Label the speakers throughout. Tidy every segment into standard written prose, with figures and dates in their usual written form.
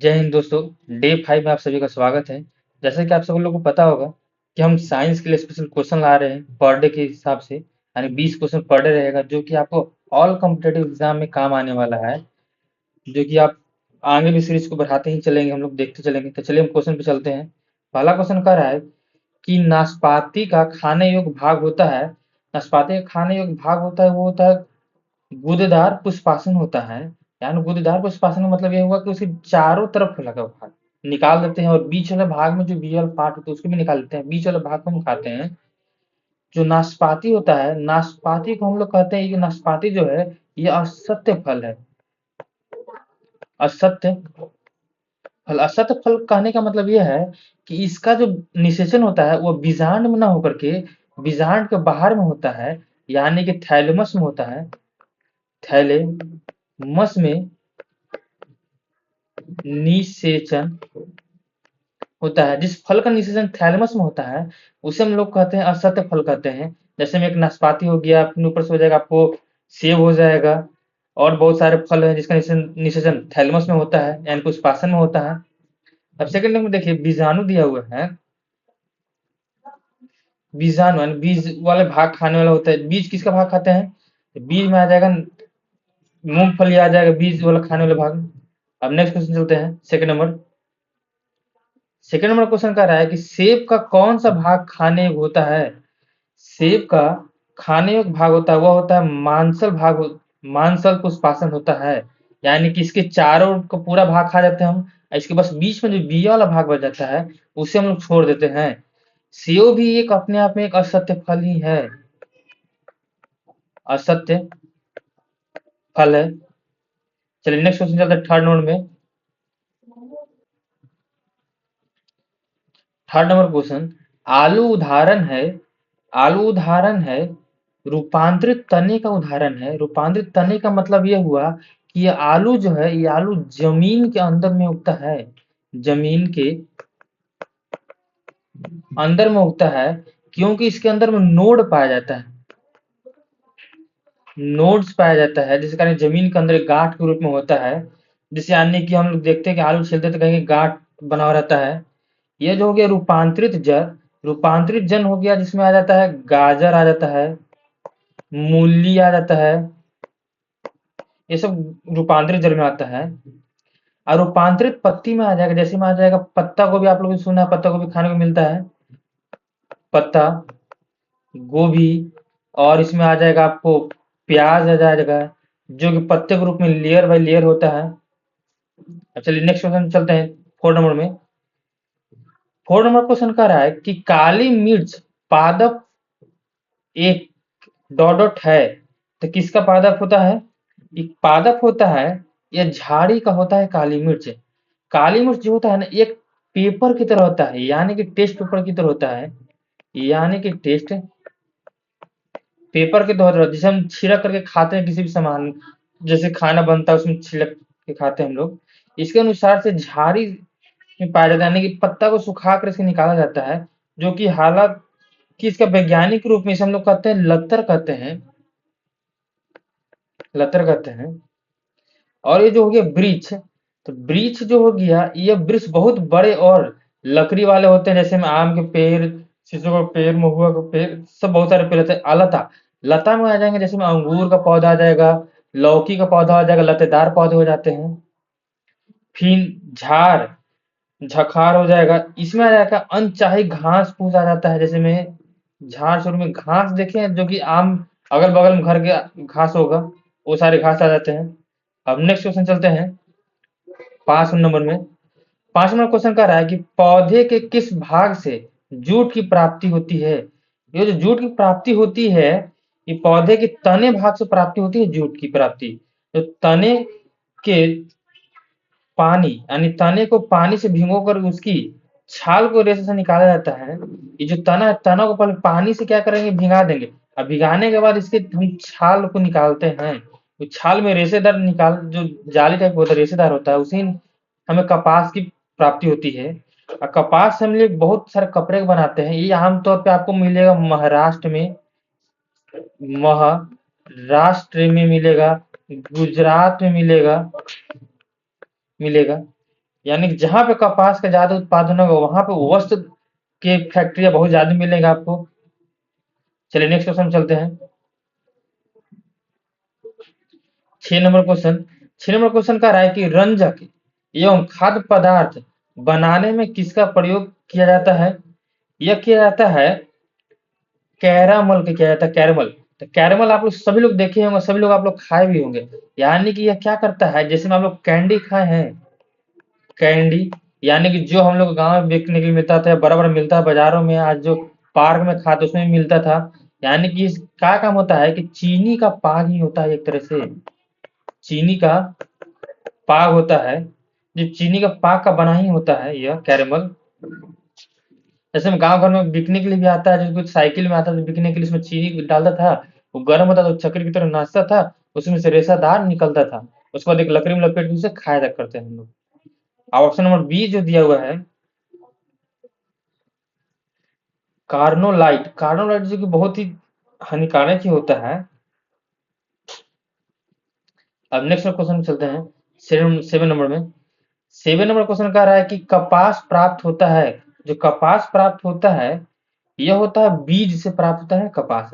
Speaker 1: जय हिंद दोस्तों। डे 5 में आप सभी का स्वागत है। जैसे कि आप सब लोगों को पता होगा कि हम साइंस के लिए स्पेशल क्वेश्चन ला रहे हैं पर डे के हिसाब से, यानी 20 क्वेश्चन पर डे रहेगा जो कि आपको ऑल कॉम्पिटेटिव एग्जाम में काम आने वाला है। जो कि आप आगे भी सीरीज को बढ़ाते ही चलेंगे, हम लोग देखते चलेंगे। तो चलिए हम क्वेश्चन पे चलते हैं। पहला क्वेश्चन कह रहा है कि नाशपाती का खाने योग्य भाग होता है। नाशपाती का खाने योग्य भाग होता है वो होता है गूदेदार पुष्पासन होता है। यानी गूदेदार पुष्पासन का मतलब ये हुआ कि उसके चारों तरफ लगा भाग निकाल देते हैं, और बीच वाले भाग में जो बी वाला पार्ट होता है उसको भी निकाल देते हैं। बीच वाले भाग को हम खाते हैं। जो नाशपाती होता है, नाशपाती को हम लोग कहते हैं कि नाशपाती जो है ये असत्य फल है। असत्य फल, असत्य फल कहने का मतलब ये है कि इसका जो निषेचन होता है वो बीजांड में ना होकर के बीजांड के बाहर में होता है, यानी कि थैलेमस में होता है। थैलेमस में निषेचन होता है। जिस फल का निषेचन थैलेमस में होता है उसे हम लोग कहते हैं असत्य फल कहते हैं। जैसे में एक नाशपाती हो गया, अपने ऊपर से हो जाएगा आपको सेब हो जाएगा, और बहुत सारे फल हैं जिसका निषेचन निषेचन थैलेमस में होता है, यानी पुष्पासन में होता है। अब सेकंड में देखिए बीजाणु दिया हुआ है। बीजाणु यानी बीज वाले भाग खाने वाला होता है। बीज किसका भाग खाते हैं? बीज में आ जाएगा मूंगफली, आ जाएगा बीज वाला खाने वाले भाग। अब नेक्स्ट क्वेश्चन चलते हैं। सेकंड नंबर क्वेश्चन कह रहा है कि सेब का कौन सा भाग खाने योग्य होता है। सेब का खाने योग्य भाग होता है वह होता है मांसल भाग मांसल पुष्पासन होता है। यानी कि इसके चारों का पूरा भाग खा जाते हैं हम, इसके बस बीच में जो बिया वाला भाग बच जाता है उसे हम लोग छोड़ देते हैं। सेब भी एक अपने आप में एक असत्य फल ही है। असत्य फल है। चलिए नेक्स्ट क्वेश्चन चलते हैं थर्ड नंबर में। थर्ड नंबर क्वेश्चन, आलू उदाहरण है। आलू उदाहरण है रूपांतरित तने का उदाहरण है। रूपांतरित तने का मतलब ये हुआ कि ये आलू जो है, ये आलू जमीन के अंदर में उगता है। जमीन के अंदर में उगता है क्योंकि इसके अंदर में नोड पाया जाता है। नोड्स पाया जाता है जिस कारण जमीन के अंदर एक गांठ के रूप में होता है। जिसे यानी कि हम लोग देखते हैं कि आलू छीलते तो कहीं गांठ बना हुआ रहता है। ये जो हो गया रूपांतरित जड़। रूपांतरित जन हो गया जिसमें आ जाता है गाजर, आ जाता है मूली, आ जाता है। ये सब रूपांतरित जड़ में आता है। और रूपांतरित पत्ती में आ जाएगा, जैसे में आ जाएगा पत्ता गोभी। आप लोगों ने सुना है पत्ता गोभी खाने को मिलता है। पत्ता गोभी, और इसमें आ जाएगा आपको प्याज आ जाएगा, जो कि पत्ते के रूप में लेयर बाय लेयर होता है। अब चलिए नेक्स्ट क्वेश्चन चलते हैं। फोर नंबर में। फोर नंबर क्वेश्चन कह रहा है कि काली मिर्च पादप एक डॉट डॉट है, तो किसका पादप होता है? एक पादप होता है या झाड़ी का होता है काली मिर्च। काली मिर्च जो होता है ना, एक पेपर की तरह होता है, यानी कि टेस्ट पेपर की तरह होता है। यानी कि टेस्ट पेपर के तरह, जिसे हम छिड़क करके खाते हैं किसी भी सामान, जैसे खाना बनता है उसमें छिड़क के खाते हैं हम लोग। इसके अनुसार से झाड़ी में पाया जाता है, यानी कि पत्ता को सुखा कर इसे निकाला जाता है। जो कि हालांकि इसका वैज्ञानिक रूप में इसे हम लोग कहते हैं लतर कहते हैं। लतर कहते हैं। और ये जो हो गया वृक्ष, तो वृक्ष जो हो गया, ये वृक्ष बहुत बड़े और लकड़ी वाले होते हैं। जैसे में आम के पेड़, शीशो का पेड़, महुआ का पेड़, सब बहुत सारे पेड़ होते हैं। लता, लता में आ जाएंगे, जैसे में अंगूर का पौधा आ जाएगा, लौकी का पौधा आ जाएगा, लतेदार पौधे हो जाते हैं। फिर झाड़, झखार हो जाएगा। इसमें आ जाएगा अनचाही घास फूस आ जाता है, जैसे में झाड़ छोड़ में घास देखे जो कि आम अगल बगल में घर के घास होगा, वो सारे घास आ जाते हैं। अब नेक्स्ट क्वेश्चन चलते हैं 5 नंबर में। 5 नंबर क्वेश्चन कह रहा है कि पौधे के किस भाग से जूट की प्राप्ति होती है। ये जो जूट की प्राप्ति होती है, ये पौधे के तने भाग से प्राप्ति होती है जूट की प्राप्ति। तो तने के पानी, यानी तने को पानी से भिगोकर उसकी छाल को रेशे से निकाला जाता है। ये जो तना है, तना को पहले पानी से क्या करेंगे, भिगा देंगे। अब भिगाने के बाद इसके हम छाल को निकालते हैं। तो छाल में रेशेदार निकाल, जो जाली टाइप होता है रेशेदार होता है, उसी हमें कपास की प्राप्ति होती है। और कपास से हम लोग बहुत सारे कपड़े बनाते हैं। ये आमतौर पे आपको मिलेगा महाराष्ट्र में, महाराष्ट्र में मिलेगा, गुजरात में मिलेगा, मिलेगा। यानी कि जहां पे कपास का ज्यादा उत्पादन होगा वहां पे वस्त्र के फैक्ट्रियां बहुत ज्यादा मिलेगा आपको। चलिए नेक्स्ट क्वेश्चन चलते हैं। 6 नंबर क्वेश्चन। 6 नंबर क्वेश्चन का रहा है कि रंजक एवं खाद्य पदार्थ बनाने में किसका प्रयोग किया जाता है? यह किया जाता है कैरामल का, किया जाता है कैरमल। तो कैरमल आप लोग सभी लोग देखे होंगे, सभी लोग आप लोग खाए भी होंगे। यानी कि यह क्या करता है, जैसे में आप लोग कैंडी खाए हैं, कैंडी, यानी कि जो हम लोग गांव में बेचने के लिए मिलता था, बड़ा बड़ा मिलता है बाजारों में, आज जो पार्क में खाते उसमें भी मिलता था। यानी कि क्या काम होता है कि चीनी का पाग ही होता है एक तरह से, चीनी का पाग होता है, जो चीनी का पाग का बना ही होता है यह कैरेमल। जैसे में गांव घर में बिकने के लिए भी आता है, जो कुछ साइकिल में आता था बिकने के लिए, उसमें चीनी डालता था, वो गर्म होता था, चक्कर की तरह नाचता था, उसमें से रेसादार निकलता था, उसके बाद एक लकड़ी में लपेट के उसे खाया करते हैं हम लोग। अब ऑप्शन नंबर बी जो दिया हुआ है कार्नोलाइट, कार्नोलाइट जो कि बहुत ही हानिकारक ही होता है। अब नेक्स्ट क्वेश्चन चलते हैं 7 नंबर में। 7 नंबर क्वेश्चन कह रहा है कि कपास प्राप्त होता है, जो कपास प्राप्त होता है यह होता है बीज से प्राप्त होता है कपास।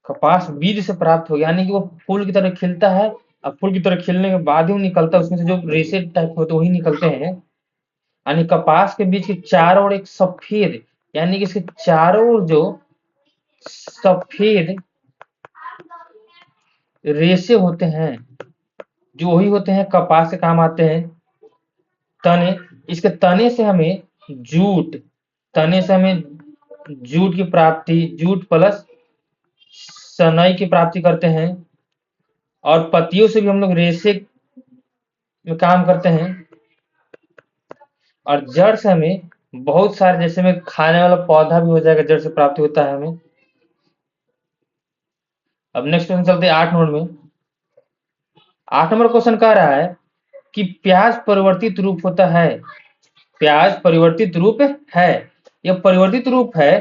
Speaker 1: कपास बीज से प्राप्त हो, यानी कि वो फूल की तरह खिलता है, अब फूल की तरह खिलने के बाद ही वो निकलता है, उसमें से जो रेशे टाइप होते हैं वही निकलते हैं। यानी कपास के बीज के चारों ओर एक सफेद, यानी कि इसके चारों ओर जो सफेद रेशे होते हैं, जो वही होते हैं कपास के काम आते हैं। तने, इसके तने से हमें जूट, तने से हमें जूट की प्राप्ति, जूट प्लस सनई की प्राप्ति करते हैं। और पत्तियों से भी हम लोग रेशे में काम करते हैं। और जड़ से हमें बहुत सारे, जैसे में खाने वाला पौधा भी हो जाएगा, जड़ से प्राप्ति होता है हमें। अब नेक्स्ट क्वेश्चन चलते हैं 8 नंबर में। 8 नंबर क्वेश्चन कह रहा है कि प्याज परिवर्तित रूप होता है, प्याज परिवर्तित रूप है, यह परिवर्तित रूप है,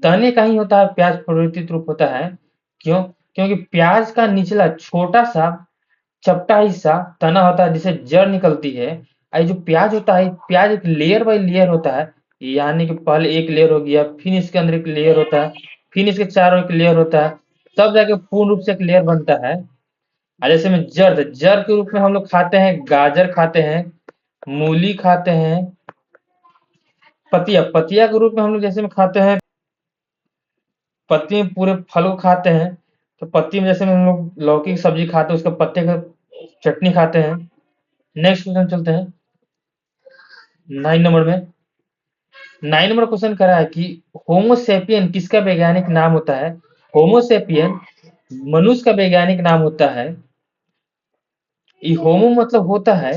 Speaker 1: तने का ही होता है, प्याज परिवर्तित रूप होता है। क्यों? क्योंकि प्याज का निचला छोटा सा चपटा हिस्सा तना होता है जिसे जड़ निकलती है। और जो प्याज होता है, प्याज एक लेयर बाय लेयर होता है, यानी कि पहले एक लेयर हो गया, फिर इसके अंदर एक लेयर होता है, फिर इसके चारों एक लेयर होता है, तब जाके पूर्ण रूप से एक लेयर बनता है। और जैसे में जड़, जड़ के रूप में हम लोग खाते हैं, गाजर खाते हैं, मूली खाते हैं। पतिया, पतिया के रूप में हम लोग जैसे में खाते हैं, पत्ती में पूरे फल को खाते हैं। तो पत्ती में जैसे में हम लोग लौकी की सब्जी खाते हैं, उसके पत्ते का चटनी खाते हैं। नेक्स्ट क्वेश्चन चलते हैं 9 नंबर में। 9 नंबर क्वेश्चन करा है कि होमोसेपियन किसका वैज्ञानिक नाम होता है? होमोसेपियन मनुष्य का वैज्ञानिक नाम होता है। ये होमो मतलब होता है,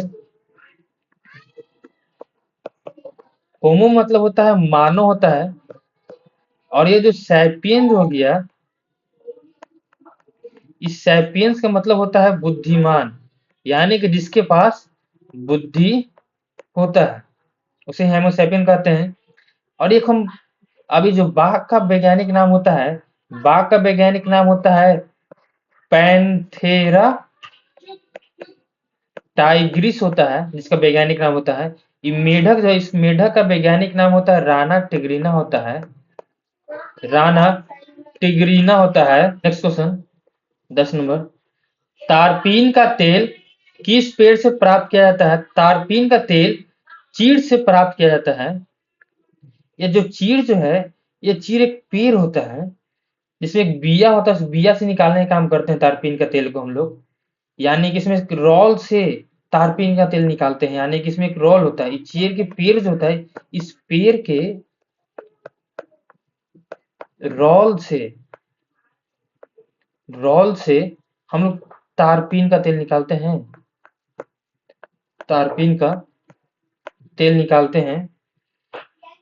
Speaker 1: होमो मतलब होता है मानव होता है। और ये जो सैपियन हो गया, इस सैपियंस का मतलब होता है बुद्धिमान, यानी कि जिसके पास बुद्धि होता है उसे होमोसेपियन कहते हैं। और एक हम अभी जो बाघ का वैज्ञानिक नाम होता है, बाघ का वैज्ञानिक नाम होता है पैंथेरा टाइग्रिस होता है, जिसका वैज्ञानिक नाम होता है। ये मेढक जो है, इस मेढक का वैज्ञानिक नाम होता है राना टिग्रिना होता है, राना टिग्रिना होता है। Next question 10 number. तारपीन का तेल किस पेड़ से प्राप्त किया जाता है? तारपीन का तेल चीड़ से प्राप्त किया जाता है। ये जो चीड़ जो है, ये चीड़ एक पेड़ होता है जिसमें एक बिया होता है, उस बिया से निकालने का काम करते हैं तारपीन का तेल को हम लोग। यानी कि इसमें एक रोल से तारपीन का तेल निकालते हैं, यानी कि इसमें एक रोल होता है, चीड़ के पेड़ जो होता है, इस पेड़ के रोल से, रोल से हम लोग तारपीन का तेल निकालते हैं, तारपीन का तेल निकालते हैं।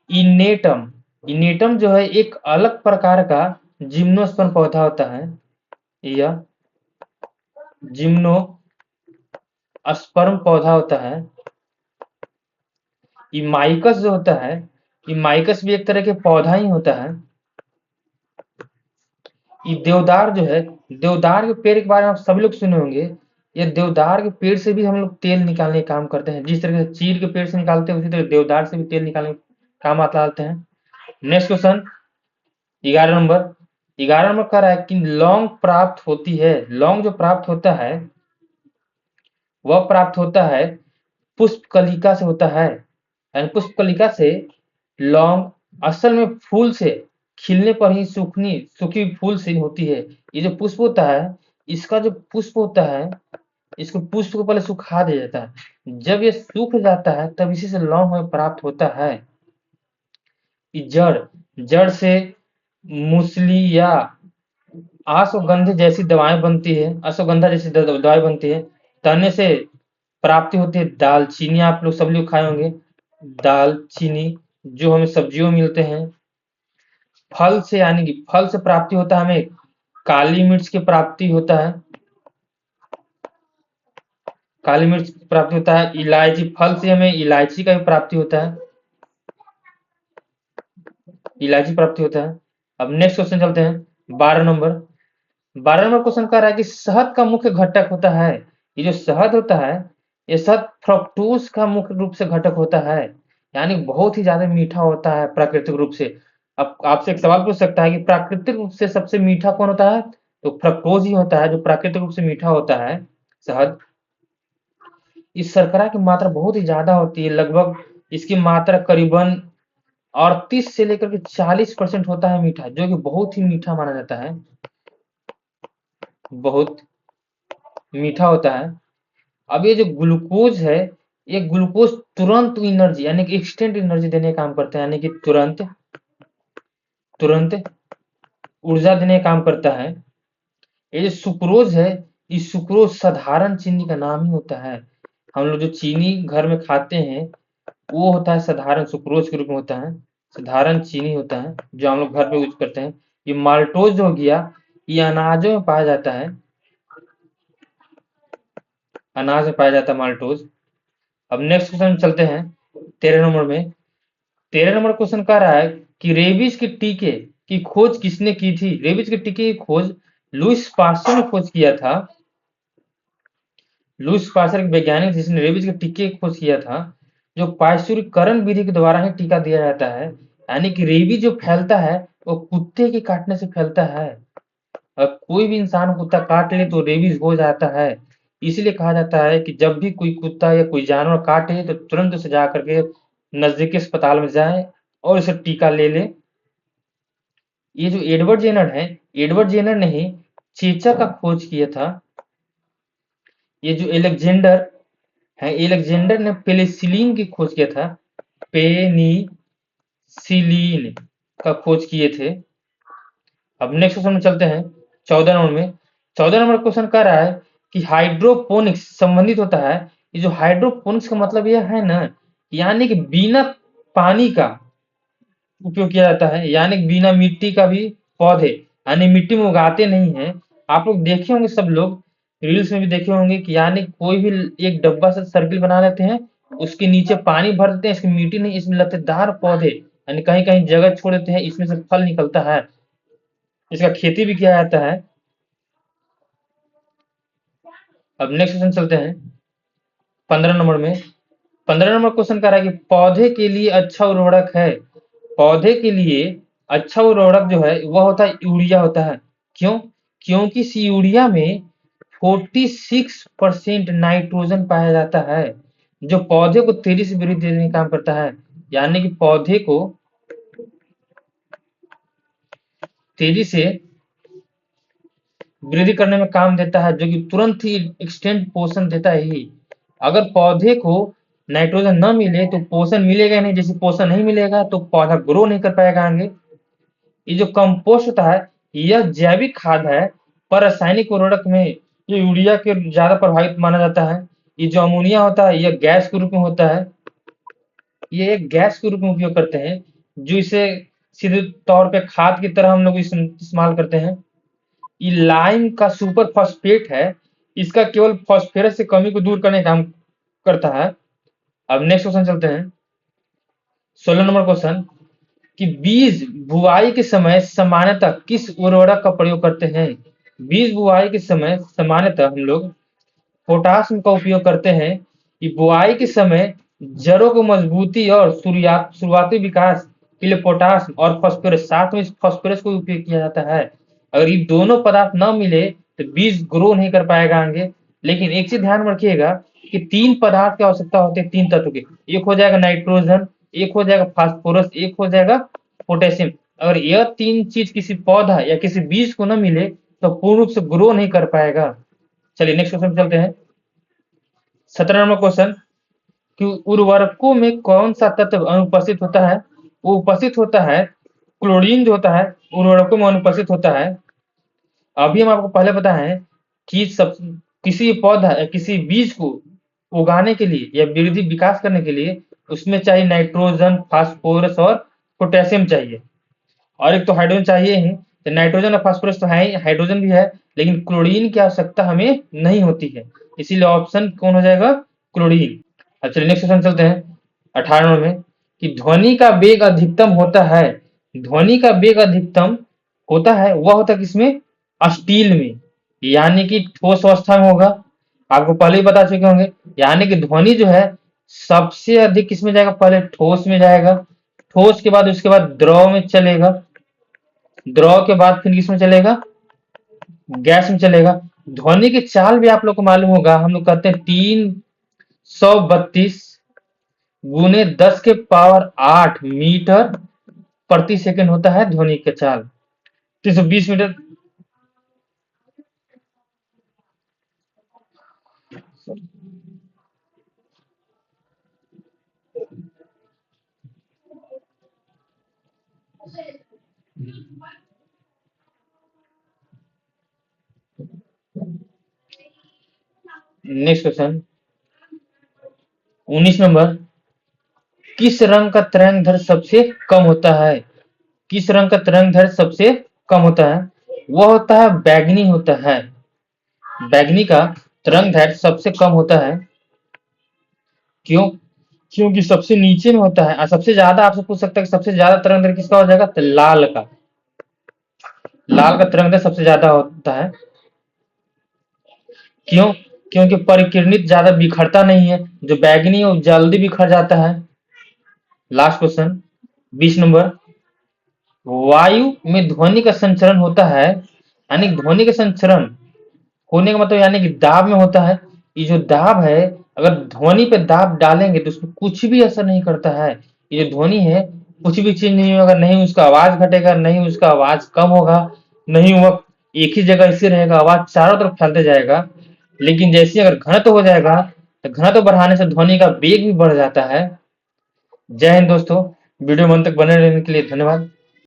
Speaker 1: इनेटम, इनेटम जो है एक अलग प्रकार का जिम्नोस्पर्म पौधा होता है, यह जिम्नोस्पर्म पौधा होता है। इमाइकस जो होता है, इमाइकस भी एक तरह के पौधा ही होता है। ये देवदार जो है, देवदार के पेड़ के बारे में आप सभी लोग सुने होंगे। ये देवदार के पेड़ से भी हम लोग तेल निकालने का काम करते हैं। जिस तरह से चीड़ के पेड़ से निकालते हैं, उसी तरह देवदार से भी तेल निकालने का काम आता आते हैं। Next question 11 number. 11 नंबर कह रहा है कि लौंग प्राप्त होती है। लौंग जो प्राप्त होता है वह प्राप्त होता है पुष्प कलिका से होता है। यानी पुष्प कलिका से लौंग असल में फूल से खिलने पर ही सूखी फूल से होती है। ये जो पुष्प होता है, इसका जो पुष्प होता है, इसको पुष्प को पहले सुखा दिया जाता है। जब ये सूख जाता है तब इसी से लौंग हमें प्राप्त होता है। जड़ जड़ से मूसली या अश्वगंधा जैसी दवाएं बनती है। अश्वगंधा जैसी दवाएं बनती है। तने से प्राप्ति होती है दालचीनी। आप लोग सब लोग खाए होंगे दालचीनी, जो हमें सब्जियों में मिलते हैं। फल से यानी कि फल से प्राप्ति होता है हमें काली मिर्च की प्राप्ति होता है। काली मिर्च की प्राप्ति होता है। इलायची, फल से हमें इलायची का भी प्राप्ति होता है। इलायची प्राप्ति होता है। अब नेक्स्ट क्वेश्चन चलते हैं 12 नंबर। 12 नंबर क्वेश्चन कह रहा है कि शहद का मुख्य घटक होता है। ये जो शहद होता है, ये शहद फ्रक्टोज का मुख्य रूप से घटक होता है। यानी बहुत ही ज्यादा मीठा होता है प्राकृतिक रूप से। अब आपसे एक सवाल पूछ सकता है कि प्राकृतिक रूप से सबसे मीठा कौन होता है? तो फ्रक्टोज ही होता है जो प्राकृतिक रूप से मीठा होता है, शहद। इस शर्करा की मात्रा बहुत ही ज्यादा होती है। लगभग इसकी मात्रा करीबन 38 से लेकर के 40% होता है मीठा, जो कि बहुत ही मीठा माना जाता है। बहुत मीठा होता है। अब ये जो ग्लूकोज है, ये ग्लूकोज तुरंत एनर्जी यानी कि इंस्टेंट एनर्जी देने का काम करता है। यानी कि तुरंत तुरंत ऊर्जा देने का काम करता है। ये जो सुक्रोज है, इस सुक्रोज साधारण चीनी का नाम ही होता है। हम लोग जो चीनी घर में खाते हैं वो होता है साधारण सुक्रोज के रूप में होता है। साधारण चीनी होता है जो हम लोग घर पे यूज करते हैं। ये माल्टोज हो गया, ये अनाजों में पाया जाता है। अनाज में पाया जाता है माल्टोज। अब नेक्स्ट क्वेश्चन चलते हैं 13 नंबर में। 13 नंबर क्वेश्चन कह रहा है कि रेबीज के टीके की खोज किसने की थी? रेबीज के टीके की खोज लुइस पास्चर ने खोज किया था। लुइस पास्चर एक वैज्ञानिक जिसने रेबीज के टीके की खोज किया था, जो पाश्चुरीकरण विधि के द्वारा ही टीका दिया जाता है। यानी कि रेबीज जो फैलता है वो कुत्ते के काटने से फैलता है। कोई भी इंसान कुत्ता काट ले तो रेबीज हो जाता है। इसीलिए कहा जाता है कि जब भी कोई कुत्ता या कोई जानवर काटे तो तुरंत उसे जा करके नजदीकी अस्पताल में जाए और उसे टीका ले ले। ये जो एडवर्ड जेनर है, एडवर्ड जेनर ने ही चेचक का खोज किया था। ये जो एलेक्जेंडर है, एलेक्जेंडर ने पेनिसिलिन की खोज किया था। पेनिसिलिन का खोज किए थे। अब नेक्स्ट क्वेश्चन में चलते हैं 14 नंबर में। 14 नंबर क्वेश्चन कह रहा है कि हाइड्रोपोनिक्स संबंधित होता है। ये जो हाइड्रोपोनिक्स का मतलब यह है ना, यानी कि बिना पानी का उपयोग किया जाता है। यानी कि बिना मिट्टी का भी पौधे, यानी मिट्टी में उगाते नहीं है। आप लोग देखे होंगे, सब लोग रील्स में भी देखे होंगे कि यानी कोई भी एक डब्बा से सर्किल बना लेते हैं, उसके नीचे पानी भर देते हैं, इसकी मिट्टी नहीं, इसमें लतेदार पौधे यानी कहीं कहीं जगह छोड़ देते हैं, इसमें से फल निकलता है। इसका खेती भी किया जाता है। अब नेक्स्ट क्वेश्चन चलते हैं 15 नंबर में। 15 नंबर क्वेश्चन कह रहा है कि पौधे के लिए अच्छा उर्वरक है। पौधे के लिए अच्छा उर्वरक जो है वह होता है यूरिया होता है। क्यों? क्योंकि इस यूरिया में 46% नाइट्रोजन पाया जाता है, जो पौधे को तेजी से वृद्धि देने का काम करता है। यानी कि पौधे को तेजी से वृद्धि करने में काम देता है, जो कि तुरंत ही इंस्टेंट पोषण देता है ही। अगर पौधे को नाइट्रोजन न मिले तो पोषण मिलेगा नहीं। जैसे पोषण नहीं मिलेगा तो पौधा ग्रो नहीं कर पाएगा आगे। ये जो कंपोस्ट होता है यह जैविक खाद है, पर रासायनिक उर्वरक में ये यूरिया के ज्यादा प्रभावित माना जाता है। ये जो अमोनिया होता है यह गैस के रूप में होता है। ये एक गैस के रूप में उपयोग करते हैं, जो इसे सीधे तौर पे खाद की तरह हम लोग इस्तेमाल करते हैं। ये लाइम का सुपर फॉस्फेट है। इसका केवल फॉस्फोरस से कमी को दूर करने का काम करता है। अब नेक्स्ट क्वेश्चन चलते हैं 16 नंबर क्वेश्चन कि बीज बुआई के समय सामान्यतः किस उर्वरक का प्रयोग करते हैं? बीज बुआई के समय सामान्यतः हम लोग पोटाश का उपयोग करते हैं कि बुआई के समय जड़ों को मजबूती और शुरुआती विकास के लिए पोटाश और फास्फोरस, साथ में फास्फोरस को उपयोग किया जाता है। अगर ये दोनों पदार्थ न मिले तो बीज ग्रो नहीं कर पाएगा आगे। लेकिन एक चीज ध्यान में रखिएगा कि 3 पदार्थ की आवश्यकता होती है, 3 तत्व की। एक हो जाएगा नाइट्रोजन, एक हो जाएगा फास्फोरस, एक हो जाएगा पोटेशियम। अगर यह 3 चीज किसी पौधा या किसी बीज को न मिले तो पूर्ण रूप से ग्रो नहीं कर पाएगा। चलिए नेक्स्ट क्वेश्चन पे चलते हैं। 17 नंबर क्वेश्चन कि उर्वरकों में कौन सा तत्व अनुपस्थित होता है? वो उपस्थित होता है क्लोरीन, जो होता है उर्वरकों में अनुपस्थित होता है। अभी हम आपको पहले बताएं कि किसी पौधा या किसी बीज को उगाने के लिए या वृद्धि विकास करने के लिए उसमें चाहिए नाइट्रोजन, फास्फोरस और पोटेशियम चाहिए, और एक तो हाइड्रोजन चाहिए ही। तो नाइट्रोजन और फास्फोरस तो है ही, हाइड्रोजन भी है, लेकिन क्लोरीन की आवश्यकता हमें नहीं होती है, इसीलिए ऑप्शन कौन हो जाएगा? क्लोरीन। अब चलिए नेक्स्ट क्वेश्चन चलते हैं 18 में कि ध्वनि का वेग अधिकतम होता है। ध्वनि का वेग अधिकतम होता है, वह होता है किसमें? स्टील में, यानी कि ठोस अवस्था में होगा। आपको पहले ही बता चुके होंगे, यानी कि ध्वनि जो है सबसे अधिक किसमें जाएगा? पहले ठोस में जाएगा, ठोस के बाद उसके बाद द्रव में चलेगा, द्रव के बाद फिर किसमें चलेगा? गैस में चलेगा। ध्वनि की चाल भी आप लोग को मालूम होगा, हम लोग कहते हैं 332 गुने 10 के पावर 8 मीटर प्रति सेकंड होता है ध्वनि की चाल। 320 मीटर। नेक्स्ट क्वेश्चन 19 नंबर, किस रंग का तरंग दैर्ध्य सबसे कम होता है? किस रंग का तरंग दैर्ध्य सबसे कम होता है? वह होता है बैगनी होता है। बैगनी का तरंग दैर्ध्य सबसे कम होता है। क्यों? क्योंकि सबसे नीचे में होता है। सबसे ज्यादा आपसे पूछ सकता है कि सबसे ज्यादा तरंग दैर्ध्य किसका हो जाएगा? तो लाल का। लाल का तरंग दैर्ध्य सबसे ज्यादा होता है। क्यों? क्योंकि परिकिरणित ज्यादा बिखरता नहीं है, जो बैगनी है वो जल्दी बिखर जाता है। लास्ट क्वेश्चन 20 नंबर, वायु में ध्वनि का संचरण होता है, यानी ध्वनि का संचरण होने का मतलब यानी कि दाब में होता है। ये जो दाब है, अगर ध्वनि पे दाब डालेंगे तो उसमें कुछ भी असर नहीं करता है। ये जो ध्वनि है कुछ भी चेंज नहीं होगा, नहीं उसका आवाज घटेगा, नहीं उसका आवाज कम होगा, नहीं वह एक ही जगह ऐसे रहेगा, आवाज चारों तरफ फैलते जाएगा। लेकिन जैसे अगर घनत्व हो जाएगा तो घनत्व बढ़ाने से ध्वनि का वेग भी बढ़ जाता है। जय हिंद दोस्तों, वीडियो में अंत तक बने रहने के लिए धन्यवाद।